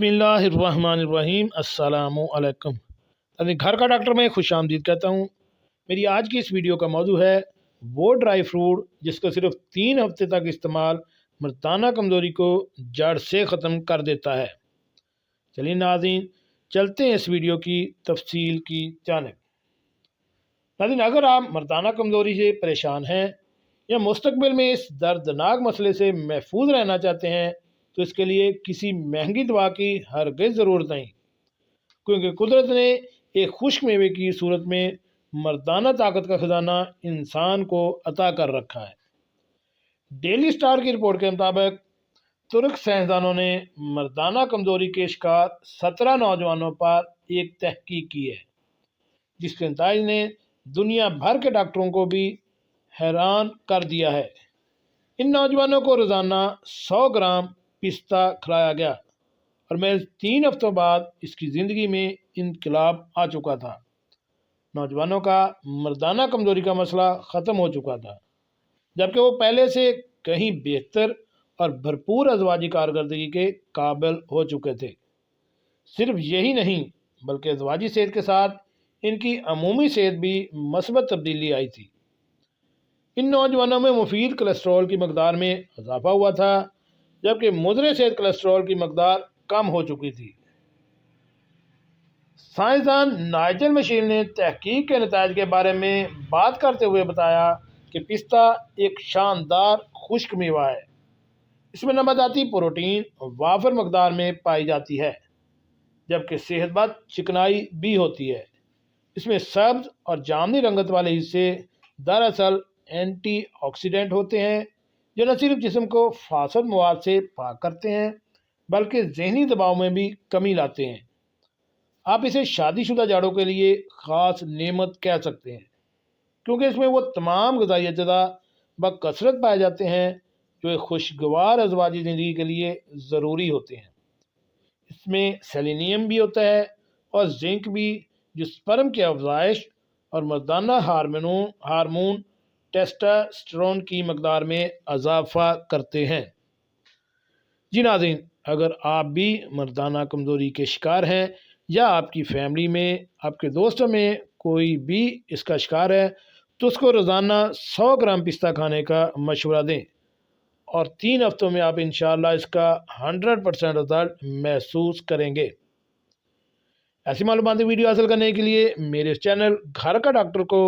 بسم اللہ الرحمن الرحیم۔ السلام علیکم۔ اپنے گھر کا ڈاکٹر میں خوش آمدید کہتا ہوں۔ میری آج کی اس ویڈیو کا موضوع ہے وہ ڈرائی فروٹ جس کو صرف 3 ہفتے تک استعمال مردانہ کمزوری کو جڑ سے ختم کر دیتا ہے۔ چلیے ناظرین چلتے ہیں اس ویڈیو کی تفصیل کی جانب۔ ناظرین اگر آپ مردانہ کمزوری سے پریشان ہیں یا مستقبل میں اس دردناک مسئلے سے محفوظ رہنا چاہتے ہیں تو اس کے لیے کسی مہنگی دوا کی ہرگز ضرورت نہیں، کیونکہ قدرت نے ایک خشک میوے کی صورت میں مردانہ طاقت کا خزانہ انسان کو عطا کر رکھا ہے۔ ڈیلی سٹار کی رپورٹ کے مطابق ترک سائنسدانوں نے مردانہ کمزوری کے شکار 17 نوجوانوں پر ایک تحقیق کی ہے، جس کے نتائج نے دنیا بھر کے ڈاکٹروں کو بھی حیران کر دیا ہے۔ ان نوجوانوں کو روزانہ 100 گرام پستہ کھلایا گیا اور محض 3 ہفتوں بعد اس کی زندگی میں انقلاب آ چکا تھا۔ نوجوانوں کا مردانہ کمزوری کا مسئلہ ختم ہو چکا تھا، جبکہ وہ پہلے سے کہیں بہتر اور بھرپور ازواجی کارکردگی کے قابل ہو چکے تھے۔ صرف یہی نہیں بلکہ ازواجی صحت کے ساتھ ان کی عمومی صحت بھی مثبت تبدیلی آئی تھی۔ ان نوجوانوں میں مفید کولیسٹرول کی مقدار میں اضافہ ہوا تھا، جبکہ مضر صحت کولیسٹرول کی مقدار کم ہو چکی تھی۔ سائنسدان نائجل مشیل نے تحقیق کے نتائج کے بارے میں بات کرتے ہوئے بتایا کہ پستہ ایک شاندار خشک میوہ ہے۔ اس میں نباتاتی پروٹین وافر مقدار میں پائی جاتی ہے، جبکہ صحت مند چکنائی بھی ہوتی ہے۔ اس میں سبز اور جامنی رنگت والے حصے دراصل اینٹی آکسیڈنٹ ہوتے ہیں، جو نہ صرف جسم کو فاسد مواد سے پاک کرتے ہیں بلکہ ذہنی دباؤ میں بھی کمی لاتے ہیں۔ آپ اسے شادی شدہ جاڑوں کے لیے خاص نعمت کہہ سکتے ہیں، کیونکہ اس میں وہ تمام غذائی اجزاء بکثرت پائے جاتے ہیں جو ایک خوشگوار ازواجی زندگی کے لیے ضروری ہوتے ہیں۔ اس میں سیلینیم بھی ہوتا ہے اور زنک بھی، جو سپرم کی افزائش اور مردانہ ہارمون ٹیسٹوسٹیرون کی مقدار میں اضافہ کرتے ہیں۔ جی ناظرین، اگر آپ بھی مردانہ کمزوری کے شکار ہیں یا آپ کی فیملی میں، آپ کے دوستوں میں کوئی بھی اس کا شکار ہے تو اس کو روزانہ 100 گرام پستہ کھانے کا مشورہ دیں، اور 3 ہفتوں میں آپ انشاءاللہ اس کا 100% رزلٹ محسوس کریں گے۔ ایسی معلوماتی ویڈیو حاصل کرنے کے لیے میرے اس چینل گھر کا ڈاکٹر کو